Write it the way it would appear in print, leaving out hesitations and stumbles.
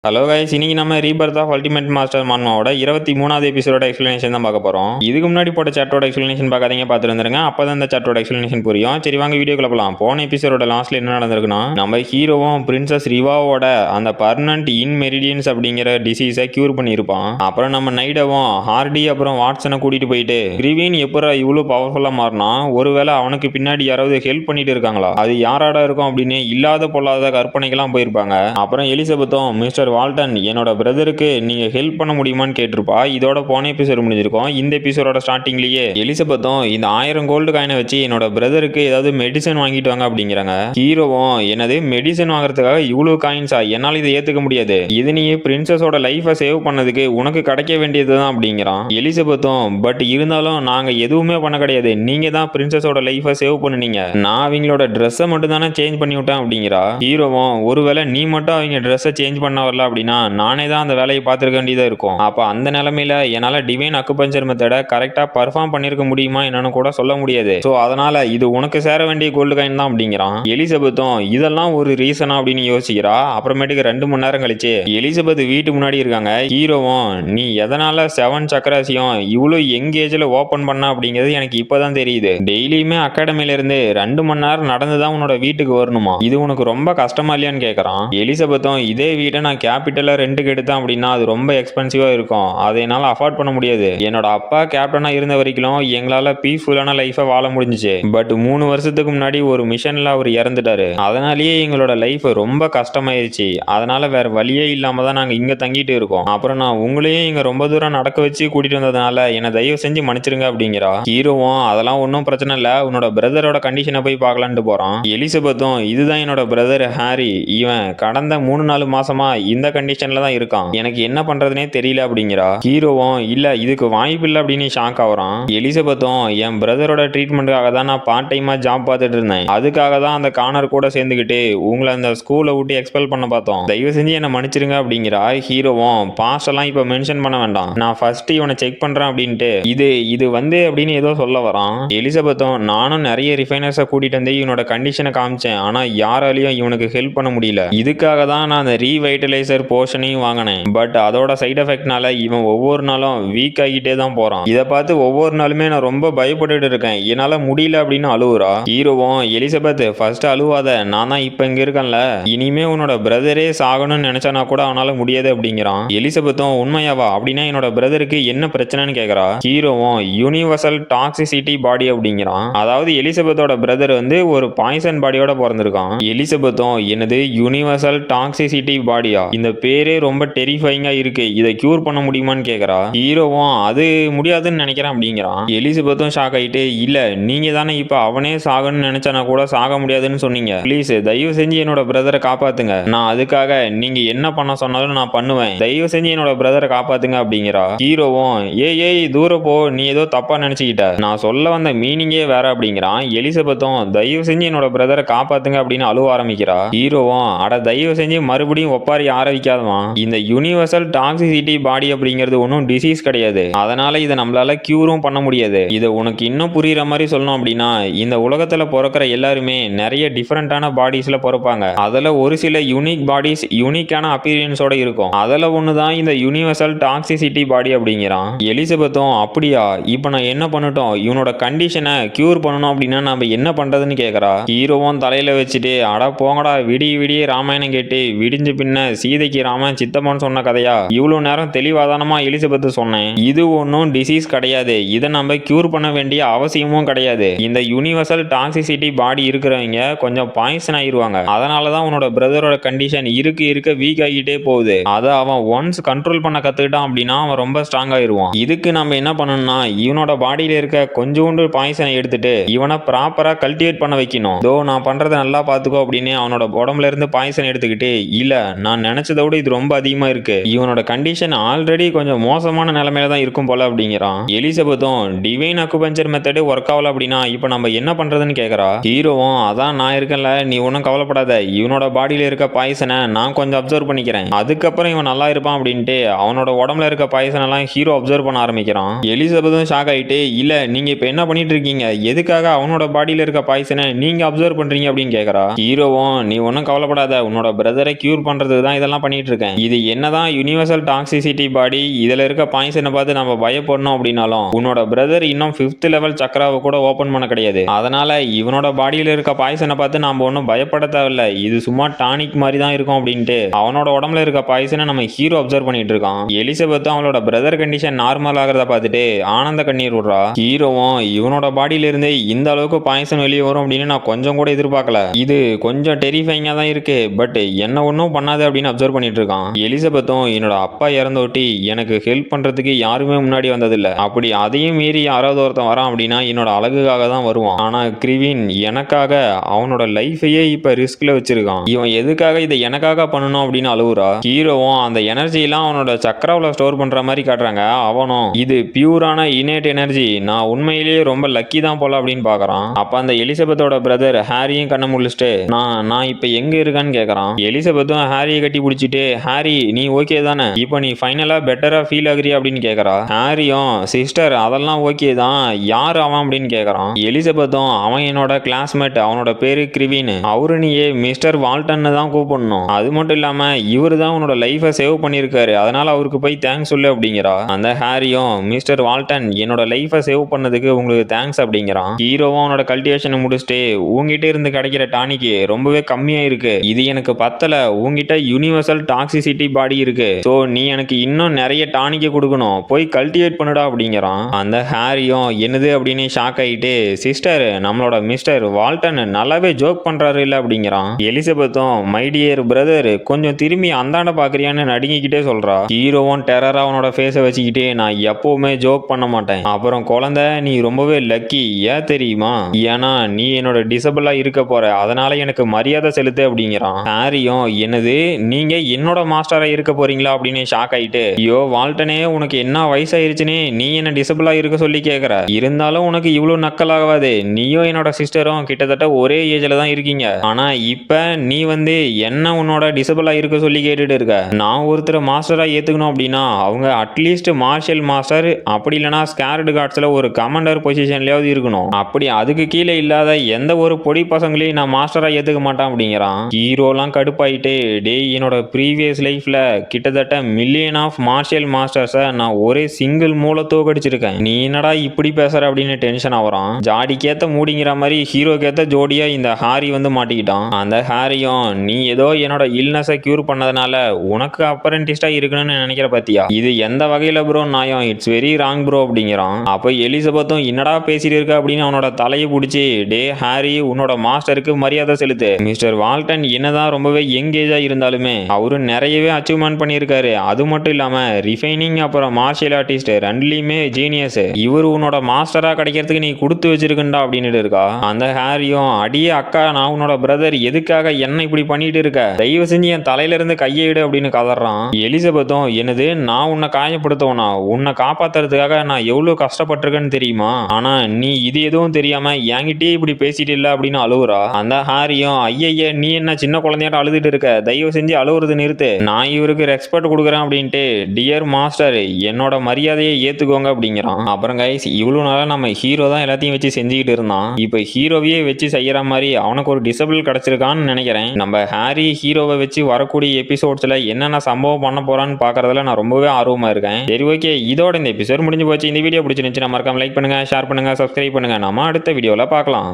Hello guys, இன்னைக்கு நம்ம Rebirth of ultimate master மான்மாவோட 23வது எபிசோட எக்ஸ்பிளனேஷன் தான் பார்க்க போறோம். இதுக்கு முன்னாடி போட்ட சாட்டோட எக்ஸ்பிளனேஷன் பார்க்காதீங்க, பார்த்துட்டு வந்துருங்க. அப்பதான் இந்த சாட்டோட எக்ஸ்பிளனேஷன் புரியும். சரி வாங்க வீடியோக்குள்ள போலாம். போன எபிசோட லாஸ்ட்ல என்ன நடந்திருக்குன்னா, நம்ம ஹீரோவும் பிரின்சஸ் ரிவாவோட அந்த பர்மனன்ட் இன்மெரிடியன்ஸ் அப்படிங்கிற டிசீஸை கியூர் பண்ணியிருப்பான். அப்புறம் நம்ம நைடவும் ஹார்டி அப்புறம் வாட்சனை கூட்டிட்டு போயிட்டு கிரிவின் எப்பரா இவ்வளவு பவர்ஃபுல்லா மாறினா, ஒருவேளை அவனுக்கு பின்னாடி யாராவது ஹெல்ப் பண்ணிட்டு இருக்காங்களா, அது யாராடா இருக்கும் அப்படின்னு இல்லாத பொல்லாத கற்பனைக்கெல்லாம் போயிருப்பாங்க. அப்புறம் எலிசபெத்தும் மிஸ்டர் வால்டன் என்னோட பிரதருக்கு நீங்க ஹெல்ப் பண்ண முடியுமான்னு கேட்டிருப்பா. இதோட போன எபிசோட் முடிஞ்சிருக்கும். இந்த எபிசோட ஸ்டார்டிங்லயே எலிசபெத்தும் இந்த 1000 கோல்டு காயினை வச்சு என்னோட பிரதருக்கு ஏதாவது மெடிசன் வாங்கிட்டு வாங்க அப்படிங்கிறாங்க. ஹீரோவும் என்னது மெடிசன் வாங்குறதுக்காக இவ்வளவு காயின்ஸா, என்னால இதை ஏத்துக்க முடியாது, இது நீ பிரின்சஸோட லைஃபை சேவ் பண்ணதுக்கு உனக்கு கிடைக்க வேண்டியதுதான் அப்படிங்கிறான். எலிசபெத்தும் பட் இருந்தாலும் நாங்க எதுவுமே பண்ண கிடையாது, நீங்க தான் பிரின்சஸோட லைஃபை சேவ் பண்ணுனீங்க, நான் அவங்களோட ட்ரெஸ்ஸை மட்டும் தானே சேஞ்ச் பண்ணி விட்டேன் அப்படிங்கிறா. ஹீரோவும் ஒருவேளை நீ மட்டும் அவங்க ட்ரெஸ்ஸை சேஞ்ச் பண்ண வரல அப்படின்னா நானே தான் அந்த வேலையை பார்த்துருக்க வேண்டியதாக இருக்கும். அப்போ அந்த நிலைமையில என்னால் டிவைன் அக்குபஞ்சர் மெத்தடை கரெக்டாக பர்ஃபார்ம் பண்ணியிருக்க முடியுமா என்னன்னு கூட சொல்ல முடியாது. ஸோ அதனால இது உனக்கு சேர வேண்டிய கோல்டு காயின் தான் அப்படிங்கிறான். எலிசபெத்தும் இதெல்லாம் ஒரு ரீசனா அப்படின்னு யோசிக்கிறா. அப்புறமேட்டுக்கு 2 மணி நேரம் கழிச்சு எலிசபெத் வீட்டு முன்னாடி இருக்காங்க. ஹீரோவும் நீ எதனால 7 சக்கராசியும் இவ்வளோ எங்கேஜில் ஓப்பன் பண்ண அப்படிங்கிறது எனக்கு இப்போதான் தெரியுது, டெய்லியுமே அகாடமில இருந்து 2 மணி நேரம் நடந்து தான் உன்னோட வீட்டுக்கு வரணுமா, இது உனக்கு ரொம்ப கஷ்டமா இல்லையான்னு கேட்கறான். எலிசபெத்தும் இதே வீட்டை நான் கேபிட்டலா ரெண்டுக்கு எடுத்தேன் அப்படின்னா அது ரொம்ப எக்ஸ்பென்சிவா இருக்கும், அதை என்னால் அஃபோர்ட் பண்ண முடியாது, என்னோட அப்பா கேப்டனா இருந்த வரைக்கும் எங்களால பீஸ்ஃபுல்லான லைஃபை வாழ முடிஞ்சிச்சு, பட் 3 வருஷத்துக்கு முன்னாடி ஒரு மிஷன்ல அவர் இறந்துட்டாரு, அதனாலேயே எங்களோட லைஃப் ரொம்ப கஷ்டமாயிருச்சு, அதனால வேற வழியே இல்லாம தான் நாங்க இங்க தங்கிட்டு இருக்கோம், அப்புறம் நான் உங்களையும் இங்க ரொம்ப தூரம் நடக்க வச்சு கூட்டிட்டு வந்ததுனால என்னை தயவு செஞ்சு மன்னிச்சிருங்க அப்படிங்கிறா. ஹீரோவும் அதெல்லாம் ஒன்றும் பிரச்சனை இல்லை, உன்னோட பிரதரோட கண்டிஷனை போய் பார்க்கலான்ட்டு போறான். எலிசபெத்தும் இதுதான் என்னோட பிரதர் ஹாரி, இவன் கடந்த 3-4 மாசமா இந்த கண்டிஷன்ல தான் இருக்கான், எனக்கு என்ன பண்றதுனே தெரியல அப்படிங்கிறா. ஹீரோவும் இல்ல இதுக்கு வாய்ப்பு இல்லை அப்படின்னு ஷாக் ஆகுறான். எலிசபெத்தும் என் பிரதரோட ட்ரீட்மெண்ட்டுக்காக தான் நான் பார்ட் டைமா ஜாப் பார்த்துட்டு இருந்தேன், அதுக்காக தான் அந்த கார்னர் கூட சேர்ந்துக்கிட்டு உங்களை அந்த ஸ்கூலை விட்டு எக்ஸ்பெல் பண்ண பார்த்தோம், தயவு செஞ்சு என்னை மன்னிச்சிருங்க அப்படிங்கிறா. ஹீரோவும் பாஸ்ட் எல்லாம் இப்ப மென்ஷன் பண்ண வேண்டாம், நான் ஃபர்ஸ்ட் இவனை செக் பண்றேன் அப்படின்ட்டு இது வந்து அப்படின்னு ஏதோ சொல்ல வரான். எலிசபெத்தும் நானும் நிறைய ரிஃபைனர்ஸை கூட்டிட்டு வந்து இவனோட கண்டிஷனை காமிச்சேன், ஆனா யாராலையும் இவனுக்கு ஹெல்ப் பண்ண முடியல, இதுக்காக தான் நான் அந்த ரீவைட்டலைசர் போர்ஷனையும் வாங்கினேன், பட் அதோட சைடு எஃபெக்ட்னால இவன் ஒவ்வொரு நாளும் வீக் ஆகிட்டே தான் போறான், இதை பார்த்து ஒவ்வொரு நாளுமே நான் ரொம்ப பயப்பட்டுட்டு இருக்கேன், என்னால முடியல அப்படின்னு அழுவுறா. ஹீரோவும் எலிசபெத் ஃபர்ஸ்ட் அழுவாத, நான் தான் இப்ப இங்க இருக்கேன்ல, இனிமே உன்னோட பிரதரே சாகணும்னு நினைச்சானா கூட அவனால முடியாது அப்படிங்கிறான். எலிசபெத்தும் உண்மையாவா, அப்படின்னா என்னோட பிரதருக்கு என்ன பிரச்சனைன்னு கேக்குறா. ஹீரோவும் யூனிவர்சல் டாக்ஸிசிட்டி பாடி அப்படிங்கிறான், அதாவது எலிசபெத்தோட பிரதர் வந்து ஒரு பாய்சன் பாடியோட பிறந்திருக்கான். எலிசபெத்தும் என்னது யூனிவர்சல் டாக்ஸிசிட்டி பாடியா, இந்த பேரே ரொம்ப டெரிஃபைங்கா இருக்கு, இதை கியூர் பண்ண முடியுமான்னு கேக்குறா. ஹீரோவும் அது முடியாதுன்னு நினைக்கிறேன் அப்படிங்கிறான். எலிசபெத்தும் ஷாக் ஆயிட்டு இல்ல நீங்க தானே இப்ப அவனே சாகணும்னு நினைச்சானா கூட சாக முடியாதுன்னு சொன்னீங்க, ப்ளீஸ் தயவு செஞ்சு என்னோட பிரதரை காப்பாத்துங்க, நான் அதுக்காக நீங்க என்ன பண்ண சொன்னாலும் நான் பண்ணுவேன், தயவு செஞ்சு என்னோட பிரதரை காப்பாத்துங்க அப்படிங்கிறா. ஹீரோவும் ஏய் தூர போ, நீ ஏதோ தப்பா நினைச்சுக்கிட்ட, நான் சொல்ல வந்த மீனிங்கே வேற அப்படிங்கிறான். எலிசபெத்தும் தயவு செஞ்சு என்னோட பிரதரை காப்பாத்துங்க அப்படின்னு அழுவ ஆரம்பிக்கிறா. ஹீரோவும் அட தயவு செஞ்சு மறுபடியும் ஒப்பாரி ஆரம்பிக்காதமா, இந்த யூனிவர்சல் டாக்ஸிசிட்டி பாடி அப்படிங்கிறது ஒன்றும் டிசீஸ் கிடையாது, அதனால இதை நம்மளால கியூரும் பண்ண முடியாது, இதை உனக்கு இன்னும் புரியுற மாதிரி சொல்லணும் அப்படின்னா இந்த உலகத்துல பிறக்கிற எல்லாருமே நிறைய டிஃபரெண்டான பாடிஸ்ல பிறப்பாங்க, அதுல ஒரு சில யூனிக் பாடிஸ் யூனிக்கான அப்பீரியன்ஸோட இருக்கும், அதுல ஒண்ணுதான் இந்த யூனிவர்சல் டாக்ஸிசிட்டி பாடி அப்படிங்கிறான். எலிசபெத்தும் அப்படியா, இப்போ நான் என்ன பண்ணட்டும், இவனோட கண்டிஷனை கியூர் பண்ணணும் அப்படின்னா நம்ம என்ன பண்றதுன்னு கேட்கறா. ஹீரோவும் தலையில வச்சுட்டு அட போங்கடா, விடிய ராமாயணம் கேட்டு விடிஞ்ச பின்ன சீதைக்கு ராமன் சித்தப்பான்னு சொன்ன கதையா, இவ்வளவு நேரம் தெளிவாதானமா எலிசபெத் சொன்னேன், இது ஒன்றும் டிசீஸ் கிடையாது, இதை நம்ம கியூர் பண்ண வேண்டிய அவசியமும் கிடையாது, இந்த யூனிவர்சல் டாக்ஸிசிட்டி பாடி இருக்கிறவங்க கொஞ்சம் பாய்சன் ஆயிருவாங்க, அதனாலதான் உன்னோட பிரதரோட கண்டிஷன் இருக்க வீக் ஆகிட்டே போகுது, அதை அவன் ஒன்ஸ் கண்ட்ரோல் பண்ண கத்துக்கிட்டான் அப்படின்னா அவன் ரொம்ப ஸ்ட்ராங் ஆயிருவான், இதுக்கு நம்ம என்ன பண்ணணும்னா இவனோட பாடியில இருக்க கொஞ்சோண்டு பாய்சனை எடுத்துட்டு இவனை ப்ராப்பரா கல்டிவேட் பண்ண வைக்கணும், தோ நான் பண்றதை நல்லா பாத்துக்கோ அப்படின்னு அவனோட உடம்புல இருந்து பாய்சன் எடுத்துக்கிட்டு இல்ல நான் நினைச்சதை விட இது ரொம்ப அதிகமா இருக்கு, இவனோட கண்டிஷன் ஆல்ரெடி கொஞ்சம் மோசமான நிலைமையில தான் இருக்கும் போல அப்படிங்கிறான். எலிசபெத்தும் டிவைன் அக்குபஞ்சர் மெத்தடு ஒர்க் ஆகல அப்படின்னா இப்போ நம்ம என்ன பண்றதுன்னு கேக்குறா. ஹீரோவும் அதான் நான் இருக்கேன்ல, நீ ஒன்றும் கவலைப்படாத, இவனோட பாடியில இருக்க பாய்சனை நான் கொஞ்சம் அப்சர்வ் பண்ணிக்கிறேன், அதுக்கப்புறம் இவன் நல்லா இருப்பான் அப்படின்ட்டு அவனோட உடம்புல இருக்க பாய்சன் எல்லாம் ஹீரோ அப்சர்வ் பண்ண ஆரம்பிக்கிறான். எலிசபெத்தும் ஷாக் ஆயிட்டு இல்ல நீங்க இப்ப என்ன பண்ணிட்டு இருக்கீங்க, எதுக்காக அவனோட பாடியில இருக்க பாய்சனை நீங்க அப்சர்வ் பண்றீங்க அப்படின்னு கேக்குறா. ஹீரோவும் நீ ஒன்றும் கவலைப்படாத, உன்னோட பிரதரை கியூர் பண்றதுக்கு தான் இதெல்லாம் இதெல்லாம் பண்ணிட்டு இருக்கேன். இது என்னதான் யுனிவர்சல் டாக்ஸிசிட்டி பாடி, இதுல இருக்க பாய்சனை பார்த்து நம்ம பயப்படணும் அப்படின்னாலும் உன்னோட பிரதர் இன்னும் 5th லெவல் சக்கராவை கூட ஓபன் பண்ண கிடையாது. அதனால இவனோட பாடியில இருக்க பாய்சனை பார்த்து நாம ஒன்றும் பயப்பட தேவையில்ல. இது சும்மா டானிக் மாதிரி தான் இருக்கும் அப்படின்ட்டு அவனோட உடம்புல இருக்க பாய்சனை நம்ம ஹீரோ அப்சர்வ் பண்ணிட்டு இருக்கான். எலிசபெத்தும் அவளோட பிரதர் கண்டிஷன் நார்மல் ஆகிறத பார்த்துட்டு ஆனந்த கண்ணீர் விடுறா. ஹீரோவும் இவனோட பாடியில இருந்து இந்த அளவுக்கு பாய்சன் வெளியே வரும் அப்படின்னு நான் கொஞ்சம் கூட எதிர்பார்க்கல. இது கொஞ்சம் டெரிஃபைங்கா தான் இருக்கு, பட் என்ன ஒன்றும் பண்ணாது அப்படின்னு அப்சர்வ் பண்ணிட்டு இருக்கான். எலிசபெத்தும் என்னோட அப்பா இறந்தோட்டி எனக்கு ஹெல்ப் பண்றதுக்கு யாருமே முன்னாடி வந்ததில்லை. அப்படி அதையும் மீறி யாராவது ஒருத்தன் வரான் அப்படின்னா என்னோட அழகுக்காக தான் வருவான். ஆனா கிரிவின் எனக்காக அவனோட லைஃபையே இப்ப ரிஸ்க்ல வச்சிருக்கான். இவன் எதுக்காக இதை எனக்காக பண்ணணும் அப்படின்னு அழுவுறா. ஹீரோவும் அந்த எனர்ஜி எல்லாம் அவனோட சக்கராவில் ஸ்டோர் பண்ற மாதிரி காட்டுறாங்க. அவனும் இது பியூரான இனேட் எனர்ஜி, நான் உண்மையிலேயே ரொம்ப லக்கி தான் போல அப்படின்னு பாக்குறான். அப்ப அந்த எலிசபெத்தோட பிரதர் ஹாரியும் கண்ணை முழிச்சிட்டு நான் இப்ப எங்க இருக்கான்னு கேக்குறான். எலிசபெத்தும் ஹாரியை கட்டி பிடிச்சிட்டு ஹாரி நீ ஓகே தானே, இப்போ நீ ஃபைனலா பெட்டரா ஃபீல் ஆகுறியா அப்படின்னு கேக்குறா. ஹாரியும் சிஸ்டர் அதெல்லாம் ஓகே தான், யார் அவன் அப்படின்னு கேக்குறான். எலிசபெத்தும் அவன் என்னோட கிளாஸ்மேட், அவனோட பேரு கிரிவின், அவரு நீயே மிஸ்டர் வால்டன் தான் கூப்பிடணும். அது மட்டும் இல்லாம இவரு தான் உன்னோட லைஃபை சேவ் பண்ணியிருக்காரு, அதனால அவருக்கு போய் தேங்க்ஸ் சொல்லு அப்படிங்கிறா. அந்த ஹாரியும் மிஸ்டர் வால்டன் என்னோட லைஃபை சேவ் பண்ணதுக்கு உங்களுக்கு தேங்க்ஸ் அப்படிங்கிறான். ஹீரோவும் அவனோட கல்டிவேஷனை முடிச்சுட்டு உங்ககிட்ட இருந்து கிடைக்கிற டானிக்கு ரொம்பவே கம்மியா இருக்கு, இது எனக்கு பத்தல, உங்ககிட்ட யூனிவர்சல் டாக்ஸிசிட்டி பாடி இருக்கு, சோ நீ எனக்கு இன்னும் நிறைய டானிக்கு கொடுக்கணும், போய் கல்டிவேட் பண்ணுடா அப்படிங்கிறான். அந்த ஹாரியும் என்னது அப்படின்னு ஷாக் ஆயிட்டு சிஸ்டர் நம்மளோட மிஸ்டர் வால்டன் நல்லாவே ஜோக் பண்றாரு இல்ல அப்படிங்கிறான். எலிசபெத்தும் மை டியர் பிரதர் கொஞ்சம் திரும்பி அந்தாண்ட பாக்குறியான்னு நடுங்கிக்கிட்டே சொல்றா. ஹீரோவும் டெரரா அவனோட ஃபேஸை வச்சுக்கிட்டே நான் எப்பவுமே ஜோக் பண்ண மாட்டேன், அப்புறம் குழந்தை நீ ரொம்பவே லக்கி, ஏன் தெரியுமா, ஏன்னா நீ என்னோட டிசபிளா இருக்க போற, அதனால எனக்கு மரியாதை செலுத்து அப்படிங்கிறான். ஹாரியும் என்னது நீங்க என்னோட மாஸ்டரா இருக்க போறீங்களா அப்படின்னு ஷாக் ஆயிட்டு ஐயோ வால்டனே உனக்கு என்ன வயசாயிருச்சுன்னு நீ என்ன டிசபிளா இருக்க சொல்லி கேக்குற, இருந்தாலும் உனக்கு இவ்வளவு நக்கல் ஆகாது, நீயும் என்னோட சிஸ்டரும் கிட்டத்தட்ட ஒரே ஏஜ்ல தான் இருக்கீங்க, ஆனா இப்ப நீ வந்து என்ன உன்னோட டிசபிளா இருக்க சொல்லி கேட்டுட்டு இருக்க, நான் ஒருத்தர் மாஸ்டரா ஏத்துக்கணும் அப்படின்னா அவங்க அட்லீஸ்ட் மார்ஷியல் மாஸ்டர் அப்படி இல்லைனா ஸ்கேர்டு கார்ட்ஸ்ல ஒரு கமாண்டர் பொசிஷன்லயாவது இருக்கணும், அப்படி அதுக்கு கீழே இல்லாத எந்த ஒரு பொடி பசங்களையும் நான் மாஸ்டரா ஏத்துக்க மாட்டேன் அப்படிங்கிறான். ஹீரோலாம் கடுப்பாயிட்டு டேய் என்னோட ப்ரீவியஸ் லைஃப்ல கிட்டத்தட்ட மில்லியன் ஆஃப் மார்ஷியல் மாஸ்டர்ஸை நான் ஒரே சிங்கிள் மூல தோக்கடிச்சிருக்கேன், நீ என்னடா இப்படி பேசுற அப்படின்னு டென்ஷன் ஆகுறான். ஜாடிக்கேத்த மூடிங்கிற மாதிரி ஹீரோக்கேத்த ஜோடியா இந்த ஹாரி வந்து மாட்டிக்கிட்டான். அந்த ஹாரியும் நீ ஏதோ என்னோட இல்னஸை கியூர் பண்ணதுனால உனக்கு அப்பரண்டிஸ்டா இருக்கணும்னு நினைக்கிற பத்தியா, இது எந்த வகையில ப்ரோ நியாயம், இட்ஸ் வெரி ராங் ப்ரோ அப்படிங்கிறான். அப்ப எலிசபெத்தும் என்னடா பேசிட்டு இருக்க அப்படின்னு அவனோட தலையை பிடிச்சி டே ஹாரி உன்னோட மாஸ்டருக்கு மரியாதை செலுத்து, மிஸ்டர் வால்டன் என்னதான் ரொம்பவே யங்கேஜா இருந்தாலுமே அவரு நிறையவே அச்சீவ்மெண்ட் பண்ணியிருக்காரு, அது மட்டும் இல்லாம ரிஃபைனிங் அப்புறம் மார்ஷியல் ஆர்டிஸ்ட் ரெண்டுலயுமே ஜீனியஸ், இவரு உன்னோட மாஸ்டரா கிடைக்கிறதுக்கு நீ கொடுத்து வச்சிருக்கா அப்படின்னு இருக்கா. அந்த ஹாரியும் அடியே அக்கா நான் உன்னோட பிரதர், எதுக்காக என்ன இப்படி பண்ணிட்டு இருக்க, தயவு செஞ்சு என் தலையில இருந்து கையிடு அப்படின்னு கதறான். எலிசபெத்தும் என்னது நான் உன்னை காயப்படுத்தவனா, உன்னை காப்பாத்துறதுக்காக நான் எவ்வளவு கஷ்டப்பட்டிருக்கேன்னு தெரியுமா, ஆனா நீ இது எதுவும் தெரியாம என்கிட்டயே இப்படி பேசிட்டு இல்ல அப்படின்னு அழுவுறா. அந்த ஹாரியும் ஐய நீ என்ன சின்ன குழந்தையாட்ட அழுதுட்டு இருக்க, தயவு செஞ்சு அழுவுறது நிறுத்து, நான் இவருக்கு ரெஸ்பெக்ட் கொடுக்குறேன் அப்படின்ட்டு டியர் மாஸ்டர் என்னோட மரியாதையை ஏத்துக்கோங்க அப்படிங்கிறான். அப்புறம் கைஸ் இவ்வளவு நாளா நம்ம ஹீரோ தான் எல்லாத்தையும் வச்சு செஞ்சுக்கிட்டு இருந்தான், இப்ப ஹீரோவையே வச்சு செய்யற மாதிரி அவனுக்கு ஒரு டிசபிள் கிடைச்சிருக்கான்னு நினைக்கிறேன். நம்ம ஹாரி ஹீரோவை வச்சு வரக்கூடிய எபிசோட்ஸ்ல என்னென்ன சம்பவம் பண்ண போறான்னு பாக்குறதுல நான் ரொம்பவே ஆர்வமா இருக்கேன். சரி ஓகே இதோட இந்த எபிசோட் முடிஞ்சு போச்சு. இந்த வீடியோ பிடிச்சிருந்துச்சு மறக்காம லைக் பண்ணுங்க, ஷேர் பண்ணுங்க, சப்ஸ்கிரைப் பண்ணுங்க. நம்ம அடுத்த வீடியோல பார்க்கலாம்.